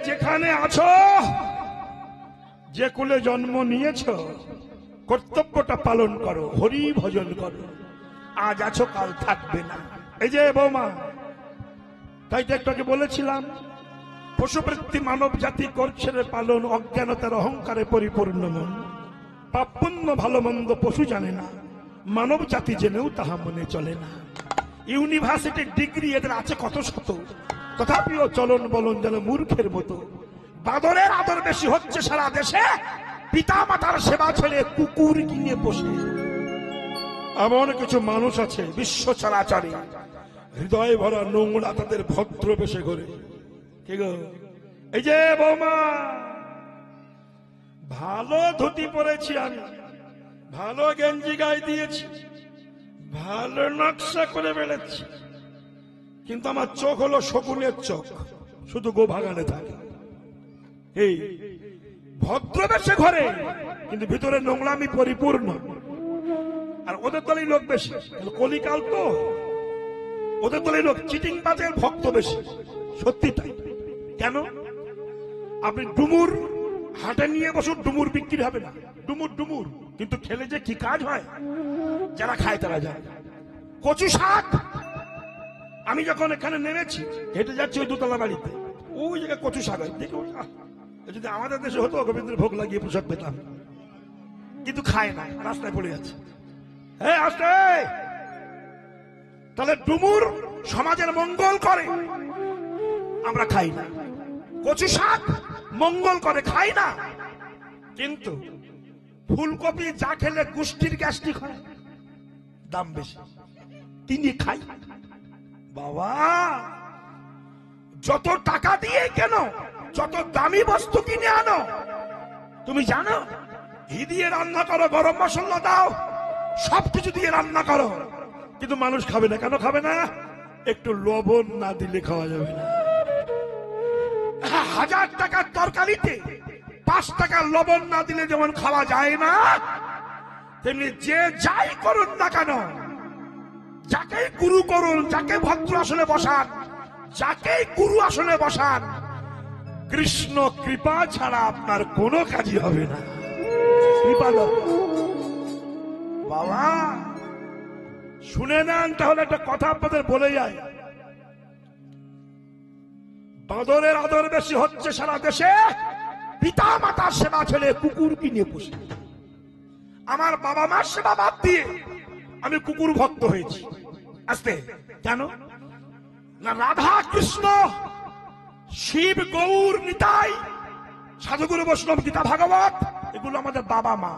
যেখানে আছো, যে কুলে জন্ম নিয়েছ, কর্তব্যটা পালন করো, হরি ভজন করো। আজ আছো, কাল থাকবে না। এই যে বৌমা, তাই তো একটু বলেছিলাম, পশুবৃত্তি মানব জাতি করছে রে পালন, অজ্ঞানতার অহংকারে পরিপূর্ণ মন। পাপ পুণ্য ভালো মন্দ পশু জানে না, মানব জাতি জেনেও তাহা মনে চলে না। ইউনিভার্সিটির ডিগ্রি এদের আছে কত শত, তথাপিও চলন বলন যেন মূর্খের মতো। বাদরের আদর বেশি হচ্ছে সারা দেশে, পিতা মাতার সেবা ছেড়ে কুকুর কিনে বসে। এমন কিছু মানুষ আছে বিশ্ব চরাচরে, হৃদয় ভরা নোংরা তাদের ভদ্র বেশে ঘরে। কি গো, এই যে বৌমা, ভালো ধুতি পরেছি আমি, ভালো গেঞ্জি গায়ে দিয়েছি, ভালো নকশা করে বেড়েছি, কিন্তু আমার চোখ হলো শকুনের চোখ, শুধু গোভাগানে থাকে। এই ভদ্র বেশে ঘরে, কিন্তু ভিতরে নোংরামি পরিপূর্ণ। আর ওদের দলেই লোক বেশি, কলিকাল তো, ওদের দলেই লোক চিটিং বাজের ভক্ত বেশি। সত্যি তাই। কেন? আপনি ডুমুর হাটে নিয়ে বসুন, ডুমুর বিক্রি হবে না, ডুমুর ডুমুর, কিন্তু খেলে যে কি কাজ হয় যারা খায় তারা জানে। কচু শাক, আমি যখন এখানে নেমেছি, হেঁটে যাচ্ছি ওই দোতলা বাড়িতে, ওই জায়গায় কচু শাক হয়, দেখো যদি আমাদের দেশে হতো গোবিন্দের ভোগ লাগিয়ে প্রসাদ পেতাম, কিন্তু খায় না, রাস্তায় পড়ে যাচ্ছে। হ্যাঁ আসতে, তাহলে ডুমুর সমাজের মঙ্গল করে, আমরা খাই না। কচু শাক মঙ্গল করে, খাই না। কিন্তু ফুলকপি যা খেলে গুষ্টির গ্যাস্ট্রিক হয়, দাম বেশি, তিনি খাই। বাবা, যত টাকা দিয়ে কেন, যত দামি বস্তু কিনে আনো, তুমি জানো ঘি দিয়ে রান্না করো, গরম মশলা দাও, সবকিছু দিয়ে রান্না করো, কিন্তু মানুষ খাবে না। কেন খাবে না? একটু লবণ না দিলে খাওয়া যাবে না। 1000 টাকার তরকারিতে 5 টাকার লবণ না দিলে যেমন খাওয়া যায় না, তেমনি যে যাই করুন না কেন, যাকে গুরু করুন, যাকে ভদ্র আসনে বসান, যাকে গুরু আসনে বসান, কৃষ্ণ কৃপা ছাড়া আপনার কোনো কাজই হবে না। কৃপা বাবা, শুনে নেন তাহলে একটা কথা আপনাদের বলে যায়। বাদরের আদর বেশি হচ্ছে সারা দেশে, পিতা মাতার সেবা ছেড়ে কুকুর কিনে বসে। আমার বাবা মার সেবা বাদ দিয়ে আমি কুকুর ভক্ত হয়েছি। আস্তে কেন না, রাধা কৃষ্ণ, শিব গৌর নিতাই, সাধুগুরু বৈষ্ণব, গীতা ভাগবত, এগুলো আমাদের বাবা মা।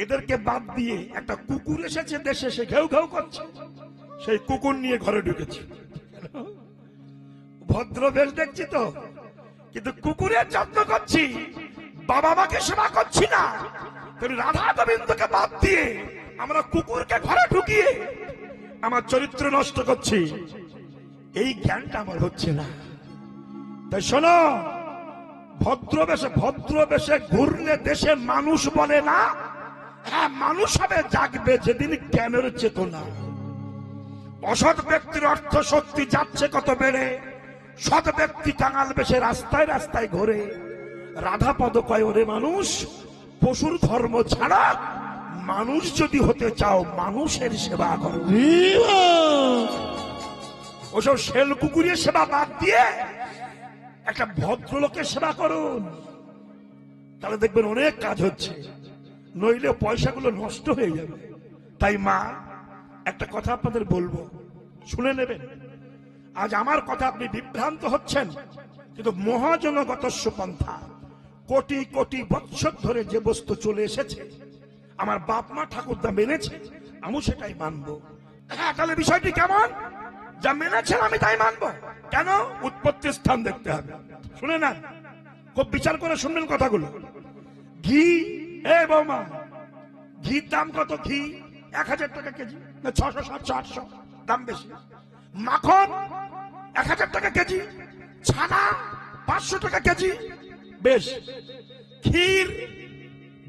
এদেরকে বাদ দিয়ে একটা কুকুর এসেছে দেশে, সে ঘেউ ঘেউ করছে, সেই কুকুর নিয়ে ঘরে ঢুকেছে। ভদ্র বেশ দেখছি তো, কিন্তু কুকুরের যত্ন করছি, বাবা মাকে সেবা করছি না। রাধা গোবিন্দকে বাদ দিয়ে আমরা কুকুরকে ঘরে ঢুকিয়ে আমার চরিত্র নষ্ট করছি। এই জ্ঞানটা আমার হচ্ছে না। তাই শোনো, ভদ্র বেশে ঘুরলে দেশে মানুষ বলে না। হ্যাঁ, মানুষ হবে জাগবে যেদিন জ্ঞানের চেতনা। অসৎ ব্যক্তির অর্থ শক্তি যাচ্ছে কত বেড়ে, সৎ ব্যক্তি কাঙাল বেশে রাস্তায় রাস্তায় ঘোরে। রাধা পদ কয়, ওরে মানুষ, পশুর ধর্ম ছাড়া মানুষ যদি হতে চাও, মানুষের সেবা করো। ওসব শেল কুকুরের সেবা বাদ দিয়ে একটা ভদ্রলোকের সেবা করুন, তাহলে দেখবেন অনেক কাজ হচ্ছে, নইলে পয়সাগুলো নষ্ট হয়ে যাবে। তাই মা, একটা কথা আপনাদের বলবো, শুনে নেবেন। আজ আমার কথা আপনি বিভ্রান্ত হচ্ছেন, কিন্তু মহাজনগতস্য পন্থা, কোটি কোটি বৎসর ধরে যে বস্তু চলে এসেছে, আমার বাপ মা ঠাকুরদা মেনেছে, আমি সেটাই মানবো। হ্যাঁ, তাহলে বিষয়টি কেমন? যা মেনেছেন আমি তাই মানবো। কেন? উৎপত্তির স্থান দেখতে হবে। শুনে না, খুব বিচার করে শুনবেন কথাগুলো। ঘি, এ বৌমা, ঘির দাম কত? ঘি 1000 টাকা কেজি, না 600, 700, 800, দাম বেশি। মাখন 1000 টাকা কেজি, ছানা 500 টাকা কেজি, বেশ। ক্ষীর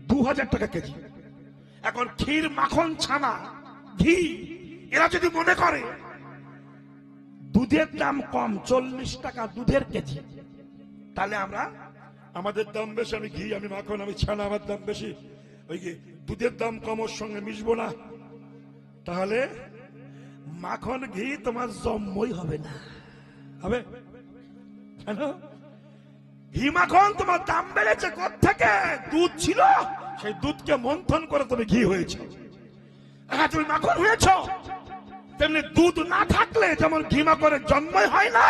2000 টাকা কেজি। এখন ক্ষীর, মাখন, ছানা, ঘি, এরা যদি মনে করে দুধের দাম কম, 40 টাকা দুধের কেজি, তাহলে আমরা আমাদের দাম বেশি, আমি ঘি, আমি মাখন, আমি ছানা, আমার দাম বেশি, ওই দুধের দাম কমর সঙ্গে মিশবো না, তাহলে মাখন ঘি তোমার জন্মই হবে না। হবে কেন? ঘি মাখন তোমার দাম বেড়েছে কোত্থেকে? দুধ ছিল, সেই দুধকে মন্থন করে তুমি ঘি হয়েছে। হ্যাঁ, তুমি মাখন হয়েছ। তেমনি দুধ না থাকলে যেমন ঘি মাখনের জন্মই হয় না,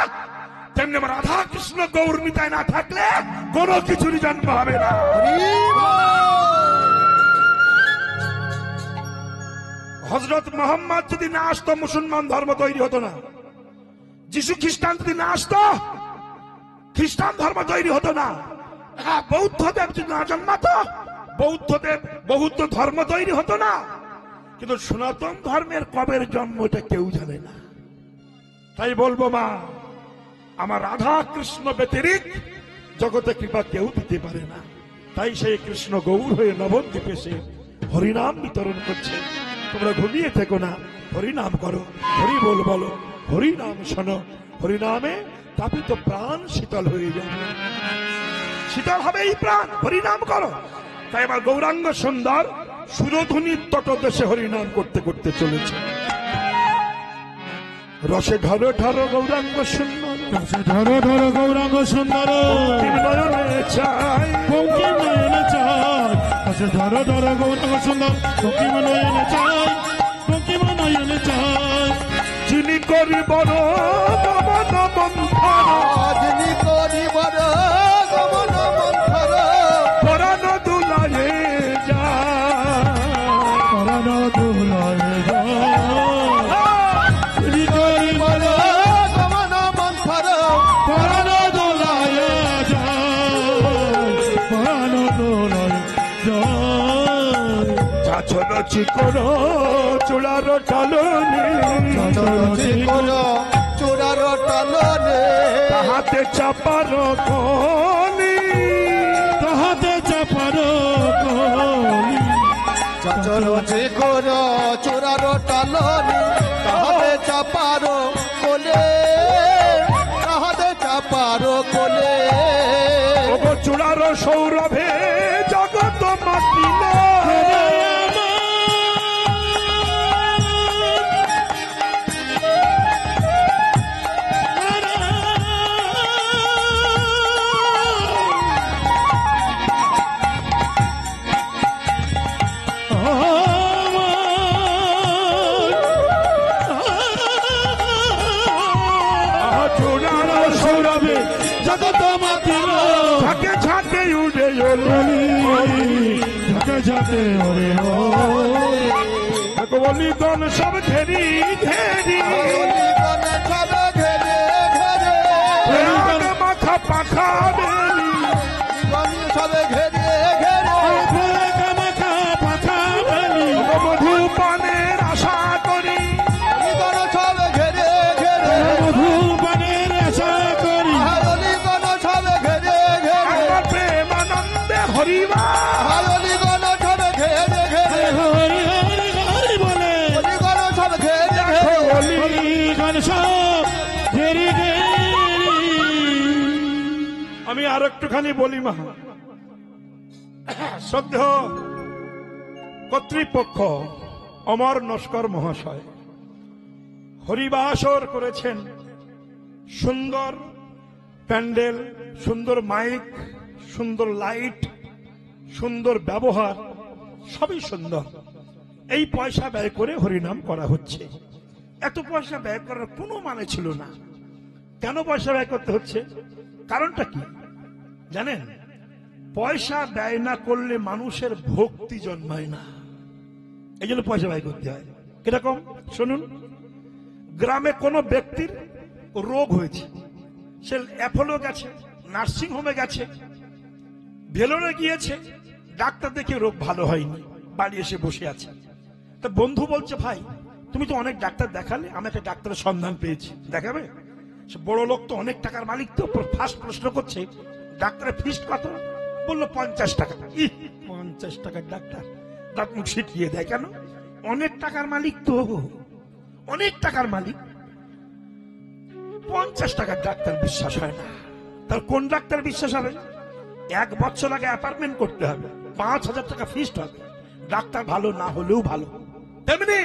তেমনি আমার রাধা কৃষ্ণ গৌর নিতাই না থাকলে কোনো কিছুরই জন্ম হবে না। হযরত মুহাম্মদ যদি না আসতো, মুসলমান ধর্ম তৈরি হতো না। যিশু খ্রিস্টান যদি না আসতো, খ্রিস্টান ধর্ম তৈরি হতো না। বৌদ্ধদেব যদি না জন্মাতো, বৌদ্ধ ধর্ম তৈরি হতো না। কিন্তু সনাতন ধর্মের কবের জন্ম এটা কেউ জানে না। তাই বলবো মা, আমার রাধা কৃষ্ণ ব্যতিরিক্ত জগতে কৃপা কেউ দিতে পারে না। তাই সেই কৃষ্ণ গৌর হয়ে নবদ্বীপে সে হরিনাম বিতরণ করছে। তোমরা ঘুমিয়ে থেকো না, হরিনাম করো, হরি বল বলো, হরিনাম শোনো। হরিনামে তাপিত প্রাণ শীতল হয়ে যাবে, শীতল হবে এই প্রাণ। হরিনাম করো। তাই আমার গৌরাঙ্গ সুন্দর সুরধ্বনির তটদেশে হরিনাম করতে করতে চলেছে। রসে ঢর ঢর গৌরাঙ্গ সুন্দর, রসে ঢর ঢর গৌরাঙ্গ সুন্দর, নয়নে চাই, বঙ্কিম নয়নে চাই। রসে ঢর ঢর গৌরাঙ্গ সুন্দর, বঙ্কিম নয়নে চাই, বঙ্কিম নয়নে চাই। যিনি করিব গমন মন্থর, যিনি করিব গমন মন্থর, পরাণ দুলায়ে যায়, পরাণ দুলায়ে যায়। যিনি করিব গমন মন্থর, পরাণ দুলায়ে যায়, পরাণ দুলায়ে যায়। চাচল চিকন চূড়ার টালনে, চূড়ার টালনে, তাহাতে চাপার কলি, তাহাতে চাপার কলি। চল যে কর চূড়ার টালনে, তাহাতে চাপার কোলে, তাহাতে চাপার কোলে। চূড়ার সৌরভে জগত মাতিল, জগত মাতিল, ঝাঁকে ঝাঁকে উড়ে ঝাঁকে ঝাঁকে ওরে বলি গণ সব ঘেরি ঘেরি, সবে ঘেরে ঘেরে, মাথা পাখা বেলি, সবে ঘেরে ঘেরে, মাখা পাখা বেলি। মধু পানের আশা করি, সবে ঘেরে ঘেরে, মধু পানের আশা করি, সবে ঘেরে ঘেরে, আমার প্রেমানন্দে হরিবা, সবে ঘেরে ঘেরে, হরি হরি হরি বলে সবে ঘেরে ঘেরে। হরি গান সব ঘেরি ঘেরি। আমি আর একটুখানি বলি মা, শ্রদ্ধেয় কর্তৃপক্ষ অমর নস্কর মহাশয় হরিবাসর করেছেন। সুন্দর প্যান্ডেল, সুন্দর মাইক, সুন্দর লাইট, সুন্দর ব্যবহার, সবই সুন্দর। এই পয়সা ব্যয় করে হরিনাম করা হচ্ছে। এত পয়সা ব্যয় করার কোনো মানে ছিল না। কেন পয়সা ব্যয় করতে হচ্ছে? কারণটা কি জানেন? পয়সা ব্যয় না করলে মানুষের ভক্তি জন্মায় না, এই জন্য পয়সা ব্যয় করতে হয়। কিরকম শুনুন, গ্রামে কোনো ব্যক্তির রোগ হয়েছে, সে অ্যাপোলো গেছে, নার্সিং হোমে গেছে, ভেলোরে গিয়েছে, ডাক্তার দেখে রোগ ভালো হয়নি, বাড়ি এসে বসে আছে। তা বন্ধু বলছে, ভাই তুমি তো অনেক ডাক্তার দেখালে, আমি একটা ডাক্তারের সন্ধান পেয়েছি, দেখাবে? সে বড় লোক তো, অনেক টাকার মালিক তো, ফার্স্ট প্রশ্ন করছে ডাক্তারের ফিস কত? বললো 50 টাকা। 50 টাকার ডাক্তার? দাঁত মুখ ছিটিয়ে দেয়। কেন? অনেক টাকার মালিক তো, অনেক টাকার মালিক, 50 টাকার ডাক্তার বিশ্বাস হয় না। তার কোন ডাক্তার বিশ্বাস হবে? 1 বছর আগে অ্যাপার্টমেন্ট করতে হবে, 5,000 টাকা ফিস্ট হবে, ডাক্তার ভালো না হলেও ভালো। তেমনি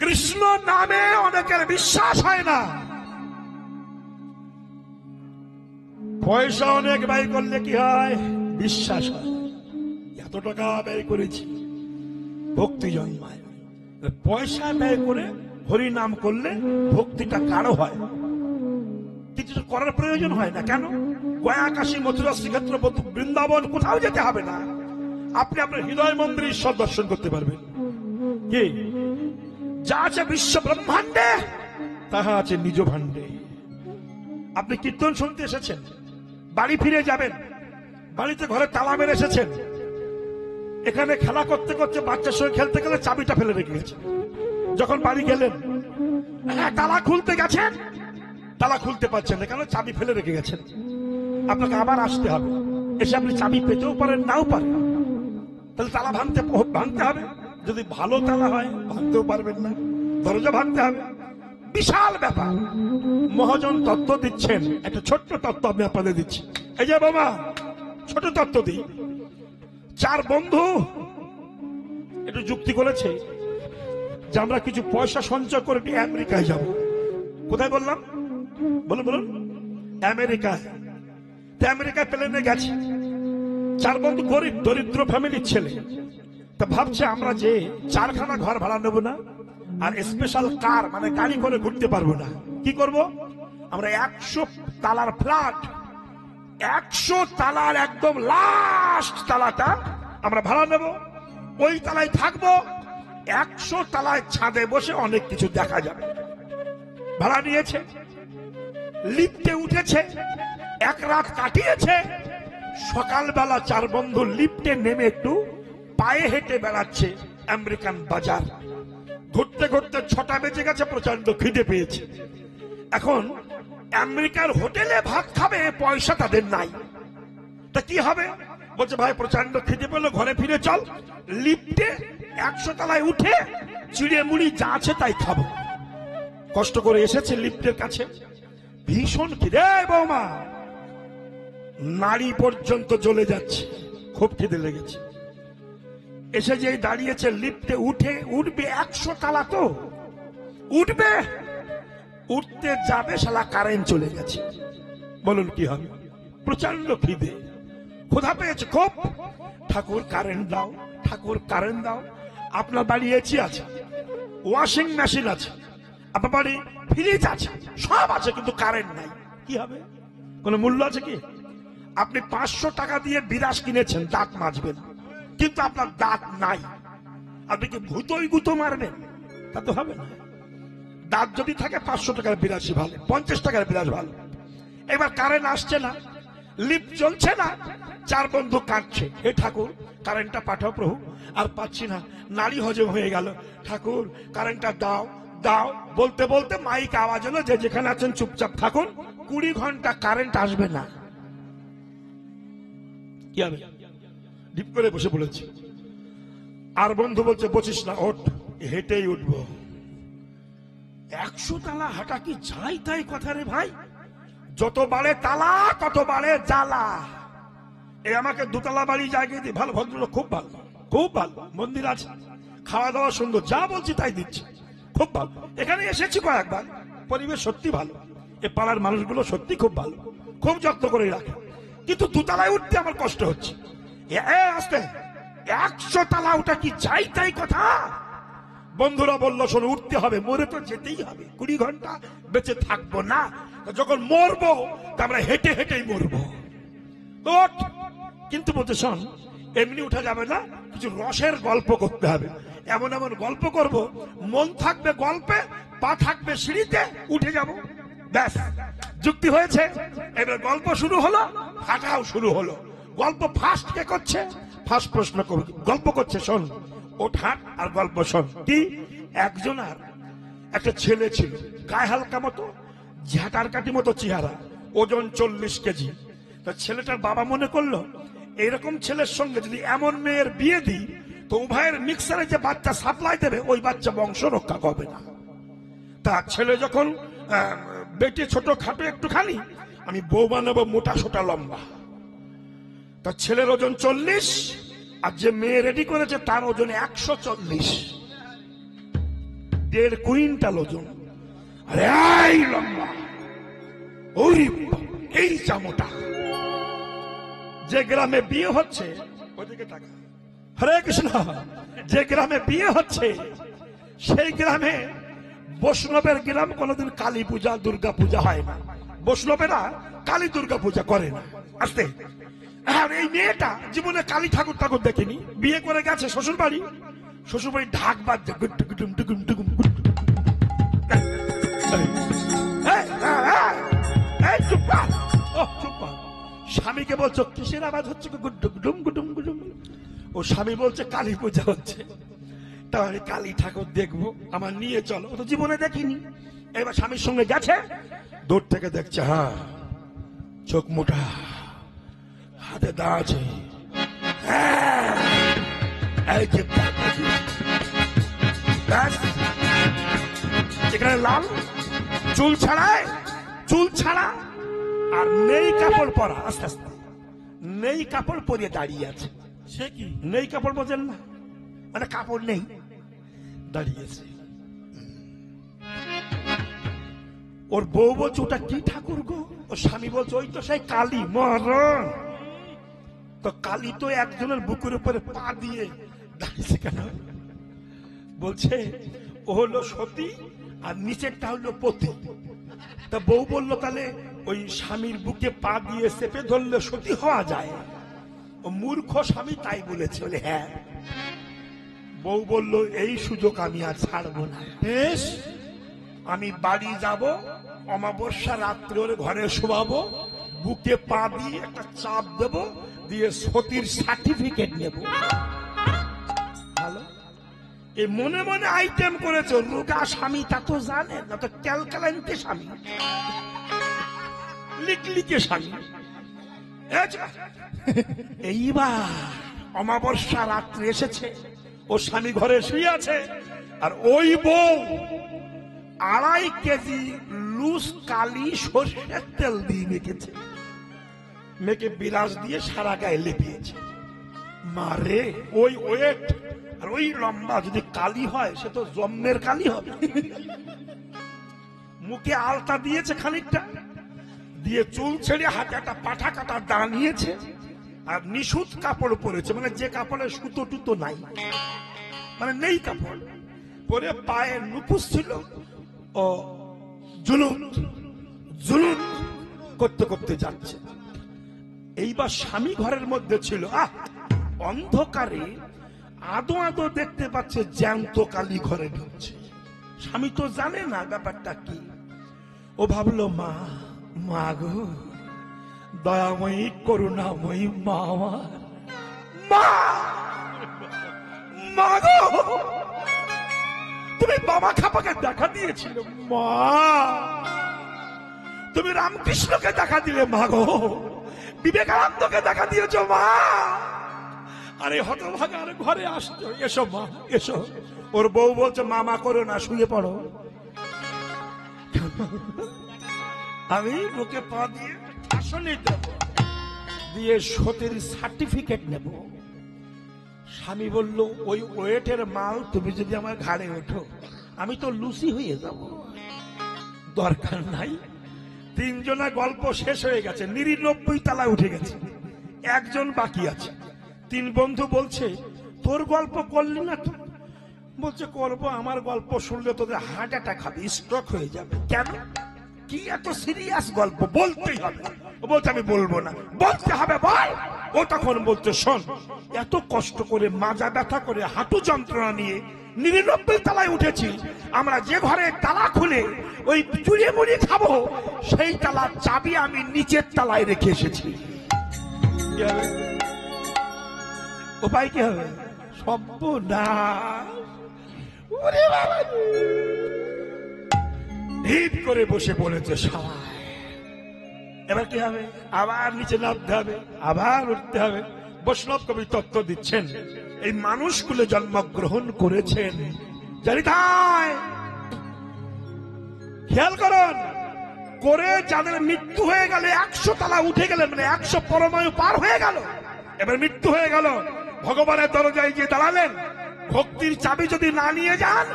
কৃষ্ণ নামে অনেকের বিশ্বাস হয় না। পয়সা অনেক ব্যয় করলে কি হয়? বিশ্বাস হয়। এত টাকা ব্যয় করেছি, ভক্তি জন্মায়। পয়সা ব্যয় করে হরি নাম করলে ভক্তিটা গাঢ় হয়, কিছু করার প্রয়োজন হয় না। কেন? গয়া, কাশী, মথুরা, শ্রীক্ষেত্র, বৃন্দাবন কোথাও যেতে হবে না, আপনি আপনার হৃদয় মন্দির ঈশ্বর দর্শন করতে পারবেন। কি যা আছে বিশ্ব ব্রহ্মাণ্ডে, তাহা আছে নিজ ভাণ্ডে। আপনি কীর্তন শুনতে এসেছেন, বাড়ি ফিরে যাবেন, বাড়িতে ঘরে তালা মেরে এসেছেন, এখানে খেলা করতে করতে বাচ্চার সঙ্গে খেলতে গেলে চাবিটা ফেলে রেখে গেছেন। যখন বাড়ি গেলেন, তালা খুলতে গেছেন, তালা খুলতে পারছেন না, কেন? চাবি ফেলে রেখে গেছেন। আপনাকে আবার আসতে হবে, এসে আপনি চাবি পেতেও পারেন, নাও পারেন। তাহলে তালা ভাঙতে হবে। যদি ভালো তালা হয় ভাঙতেও পারবেন না, দরজা ভাঙতে হবে। বিশাল ব্যাপার। মহাজন তত্ত্ব দিচ্ছেন, একটা ছোট্ট তত্ত্ব আমি আপনাদের দিচ্ছি। এই যে বাবা, ছোট তত্ত্ব দিই। 4 বন্ধু একটু যুক্তি করেছে যে আমরা কিছু পয়সা সঞ্চয় করে নিয়ে আমেরিকায় যাব। কোথায় বললাম? বলুন বলুন। আমেরিকায়। আমেরিকায় প্লেনে গেছে। 4 বন্ধু গরিব দরিদ্র ফ্যামিলির ছেলে। তা ভাবছে আমরা যে 4খানা ঘর ভাড়া নেবো না, আর স্পেশাল কার মানে গাড়ি করে ঘুরতে পারবো না। কি করব? আমরা 100 তালার ফ্ল্যাট, 100 তালার একদম লাস্ট তালাটা আমরা ভাড়া নেব, ওই তালায় থাকবো। 100 তালায় ছাদে বসে অনেক কিছু দেখা যাবে। ভাড়া নিয়েছে, লিফটে উঠেছে, 1 রাত কাটিয়েছে। সকালবেলা 4 বন্ধু লিফটে নেমে একটু পায়ে হেঁটে বেড়াচ্ছে আমেরিকান বাজার। ঘুরতে ঘুরতে 6টা বেজে গেছে, প্রচন্ড খিদে পেয়েছে। এখন আমেরিকার হোটেলে ভাত খাবে, পয়সা তাদের নাই। তা কি হবে? বলছে ভাই প্রচন্ড খিদে পেলো, ঘরে ফিরে চল। লিফটে 100 তলায় উঠে চিড়ে মুড়ি যা আছে তাই খাবো। কষ্ট করে এসেছে লিফটের কাছে, ভীষণ খিদে। বৌমা, নাড়ি পর্যন্ত জ্বলে যাচ্ছে, খুব খিদে লেগেছে। এসে যে দাঁড়িয়েছে, লিফটে উঠবে 100 তালা, তো উঠবে, উঠতে যাবে, শালা কারেন্ট চলে গেছে। বলুন কি হবে? প্রচন্ড খিদে, ক্ষুধা পেয়েছে খুব। ঠাকুর কারেন্ট দাও, ঠাকুর কারেন্ট দাও। আপনার বাড়ি এসি আছে, ওয়াশিং মেশিন আছে, আপনার বাড়ি ফ্রিজ আছে, সব আছে, কিন্তু কারেন্ট নাই। কি হবে? কোন মূল্য আছে কি? আপনি 500 টাকা দিয়ে বিরাস কিনেছেন দাঁত মাজবেন, কিন্তু আপনার দাঁত নাই। আপনি কি ভূতই গুতো মারবেন? তা তো হবে না। দাঁত যদি থাকে 500 টাকার বিরাশই ভালো, 50 টাকার বিরাশ ভালো। এবার কারেন্ট আসছে না, লিফট চলছে না, 4 বন্ধু কাঁদছে, হে ঠাকুর কারেন্টটা পাঠাও প্রভু, আর পাচ্ছি না, নাড়ি হজম হয়ে গেল, ঠাকুর কারেন্টটা দাও দাও। বলতে বলতে মাইক আওয়াজ হলো, যে যেখানে আছেন চুপচাপ থাকুন, 20 ঘন্টা কারেন্ট আসবে না। কি হবে? ডিপ করে বসে পড়েছে। আর বন্ধু বলছে বসিস না, ওঠ, হেঁটেই উঠবো। 100 তালা হাঁটা কি যাই তাই কথা রে ভাই? যত বাড়ে তালা তত বাড়ে জ্বালা। এই আমাকে 2 তলা বাড়ি জায়গায় দিই, ভালো ভদ্রলোক, খুব ভালো, খুব ভালো, মন্দির আছে, খাওয়া দাওয়া সুন্দর, যা বলছি তাই দিচ্ছে, খুব ভালো। এখানে এসেছি কয়েকবার, পরিবেশ সত্যি ভালো, এ পাড়ার মানুষগুলো সত্যি খুব ভালো, খুব যত্ন করে রাখে। কিন্তু 2 তলায় উঠতে আমার কষ্ট হচ্ছে। আসতে 100 তালা উঠা কি যাই তাই কথা? বন্ধুরা বললো শোনো, উঠতে হবে, মরে তো যেতেই হবে, 20 ঘন্টা বেঁচে থাকবো না, যখন মরবো তা আমরা হেঁটে হেঁটেই মরবো। কিন্তু বলতে শোন, এমনি উঠা যাবে না, কিছু রসের গল্প করতে হবে। এমন এমন গল্প করব, মন থাকবে গল্পে, পা থাকবে সিঁড়িতে, উঠে যাব। ব্যাস, যুক্তি হয়েছে। এবার গল্প শুরু হলো, হাঁটাও শুরু হলো। গল্প ফার্স্ট কে করছে? ফার্স্ট প্রশ্ন গল্প করছে, শোন, ওঠ, হাঁট আর গল্প শোন। কি? একজনের একটা ছেলে ছিল, গায়ে হালকা মতো, ঝাঁটার কাটি মতো চেহারা, ওজন 40 কেজি। তা ছেলেটার বাবা মনে করলো, এইরকম ছেলের সঙ্গে যদি এমন মেয়ের বিয়ে দিই, তো উভয়ের মিক্সারে যে বাচ্চা সাপ্লাই দেবে, ওই বাচ্চা বংশ রক্ষা করবে না। তা ছেলে যখন বেটে ছোট খাটো একটুখানি, আমি বউ বানাবো মোটা সোটা লম্বা। তার ছেলের ওজন 40, আর যে মেয়ে রেডি করেছে তার ওজন 140, 1.5 কুইন্টাল ওজন। আরে এই লম্বা, ওই এই চামোটা। যে গ্রামে বিয়ে হচ্ছে, ওদিকে টাকা, হরে কৃষ্ণ, যে গ্রামে বিয়ে হচ্ছে সেই গ্রামে বৈষ্ণবের গ্রাম কোনোদিন কালী পূজা দুর্গা পূজা হয় না। বৈষ্ণবেরা কালী দুর্গা পূজা করে না। আসতে, আর এই মেয়েটা জীবনে কালী ঠাকুর ঠাকুর দেখেনি, বিয়ে করে গেছে শ্বশুর বাড়ি। শ্বশুর বাড়ি ঢাক বাজছে, গুট্টু গুটুম টুকুম টুকুম। চুপ কর, চুপ কর। স্বামীকে বলছো কিসের আওয়াজ হচ্ছে? গুড্ডুম গুডুম গুডুম। ও স্বামী বলছে কালী পূজা হচ্ছে। তাহলে কালী ঠাকুর দেখবো, আমার নিয়ে চলো। ও তো জীবনে দেখিনি। এবার স্বামীর সঙ্গে গেছে, দূর থেকে দেখছে, হ্যাঁ চোখ মোটা, হাতে দা আছে, এই যে ব্যাস, এখানে লাল চুল ছাড়ায়, চুল ছাড়া, আর নেই কাপড় পরা। আস্তে আস্তে নেই কাপড় পরিয়ে দাঁড়িয়ে আছে। সে কি? নেই কাপড় বোঝেন না, মানে কাপড় নেই, দাঁড়িয়েছে। ওর বউ বলছে ওটা কি ঠাকুর গো? ওর স্বামী বলছে ওই তো সেই কালী মহারাজ। তো কালী তো একজনের বুকের উপরে পা দিয়ে দাঁড়িয়েছে কেন? বলছে ও হলো সতী আর নিচেরটা হলো পতি। তা বউ বলল তাহলে ওই স্বামীর বুকে পা দিয়ে চেপে ধরলে সতী হওয়া যায়? ও মূর্খ স্বামী তাই বলেছে। বলে হ্যাঁ। বউ বলল এই সুযোগ আমি আর ছাড়বো না। বেশ, আমি বাড়ি যাব, অমাবস্যা রাত্রে ওর ঘরে শোয়াবো, বুকে পা দিয়ে একটা চাপ দেব, দিয়ে সতীর সার্টিফিকেট নেব। ভালো, এ মনে মনে আইটেম করেছে। রোগা স্বামী তা তো জানে না, তো ক্যালকালাইনতে স্বামী, লিকলিকে স্বামী। এইবার অমাবস্যা রাত্রে এসেছে, ও স্বামী ঘরে শুয়ে আছে, আর ওই বউ 2.5 কেজি লুজ কালি সর্ষের তেল দিয়ে মেখেছে, মেখে বিরাজ দিয়ে সারা গায়ে লেপিয়েছে। মারে ওই ওয়েট আর ওই লম্বা যদি কালি হয়, সে তো জন্মের কালি হবে। মুখে আলতা দিয়েছে খানিকটা, দিয়ে চুল ছেড়ে হাতে একটা পাঠা কাটা দা নিয়েছে, আর নিশুত কাপড় পরেছে, মানে যে কাপড়ে সুতো টুতো নাই, মানে নেই কাপড় পরে, পায়ে নুপুস ছিল। ও জুলুম জুলুম করতে করতে যাচ্ছে। এইবার স্বামী ঘরের মধ্যে ছিল, অন্ধকারে আদো আদো দেখতে পাচ্ছে জ্যান্ত কালী ঘরে ঢুকছে। স্বামী তো জানে না ব্যাপারটা কি। ও ভাবলো মা, মা গো দয়াময়ী করুণাময়ী মা আমার, মা, মা গো তুমি বাবা খাপাকে দেখা দিয়েছিল, মা তুমি রামকৃষ্ণকে দেখা দিলে, মা গো বিবেকানন্দকে দেখা দিয়েছ, মা। আরে হতভাগা, আরে ঘরে আসছো, এসো মা এসো। ওর বউ বলছে মামা করো না, শুয়ে পড়ো। আমি বুকে পা দিয়ে আসনে দেব, দিয়ে সতীর সার্টিফিকেট নেব। স্বামী বলল ওই ওয়েটের মাল তুমি যদি আমার ঘাড়ে ওঠো, আমি তো লুসি হয়ে যাব, দরকার নাই। 3 জনা গল্প শেষ হয়ে গেছে, 99 তলায় উঠে গেছে, একজন বাকি আছে। 3 বন্ধু বলছে তোর গল্প করলি না তো? বলছে করবো, আমার গল্প শুনলে তোদের হার্ট অ্যাটাক হবে, স্ট্রোক হয়ে যাবে। কেন? কি এত সিরিয়াস গল্প? বলতেই হবে। ও বলছে আমি বলবো না। বলতে হবে, বল। ও তখন বলছে শোন, এত কষ্ট করে মাজা ব্যথা করে হাঁটু যন্ত্রণা নিয়ে 99 তলায় উঠেছি, আমরা যে ঘরে তালা খুলে ওই চুড়িয়ে মুড়ি খাবো, সেই তালার চাবি আমি নিচের তালায় রেখে এসেছি। কি হবে? উপায় কি হবে? সর্বনাশ। ওরে বাবা, ভিড় করে বসে পড়েছে সবাই। এবার কি হবে? আবার নিচে নামতে হবে, আবার উঠতে হবে। বৈষ্ণব কবি তত্ত্ব দিচ্ছেন, এই মানুষগুলো জন্মগ্রহণ করেছেন জানি তাই। খেয়াল করুন, করে যাদের মৃত্যু হয়ে গেল, 100 তলা উঠে গেলেন, মানে 100 পরমায়ু পার হয়ে গেল, এবার মৃত্যু হয়ে গেল, ভগবানের দরজায় গিয়ে দাঁড়ালেন। ভক্তির চাবি যদি না নিয়ে যান,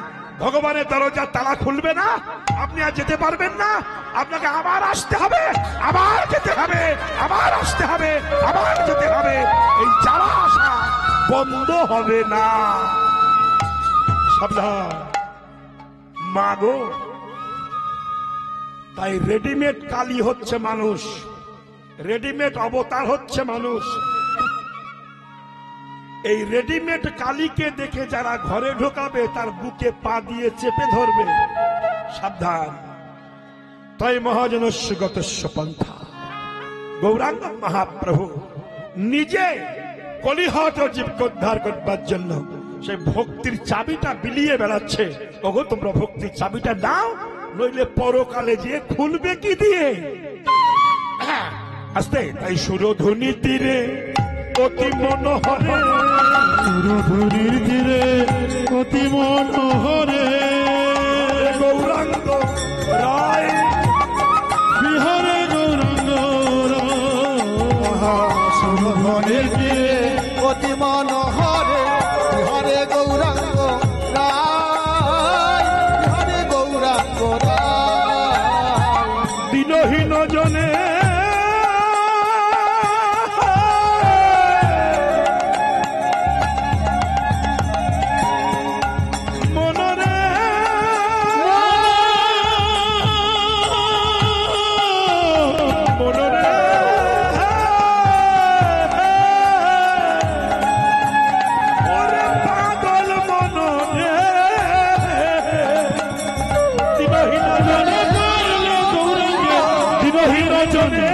ভগবানের দরজার তালা খুলবে না, আপনি আর যেতে পারবেন না। আপনাকে আবার আসতে হবে, আবার যেতে হবে, আবার আসতে হবে, আবার যেতে হবে। এই যাওয়া আসা বন্ধ হবে না। সাবধান মাগো। তাই রেডিমেড কালী হচ্ছে মানুষ, রেডিমেড অবতার হচ্ছে মানুষ। এই রেডিমেড কালীকে দেখে যারা ঘরে ঢোকাবে তার বুকে পা দিয়ে চেপে ধরবে। সাবধান। তাই মহাজনস্য গতস্য পন্থা। গৌরাঙ্গ মহাপ্রভু নিজে কলিহত জীবকে উদ্ধার করবার জন্য সেই ভক্তির চাবিটা বিলিয়ে বেড়াচ্ছে। ওগো তোমরা ভক্তির চাবিটা দাও, নইলে পরকালে যে খুলবে কি দিয়ে। আস্তে। তাই সুরধুনি তীরে অতি মনোহরে, সুরধুনির তীরে অতি মনোহরে গৌরাঙ্গ রায় বিহারে গৌরাঙ্গ সুরধুনির তীরে অতি মনোহরে বিহারে গৌরাঙ্গ রায়, বিহারে গৌরাঙ্গ রায়। দিনহীন জনে মনরে মনরে ওরে পাগল মনরে দিনহীন জনে, দিনহীন জনে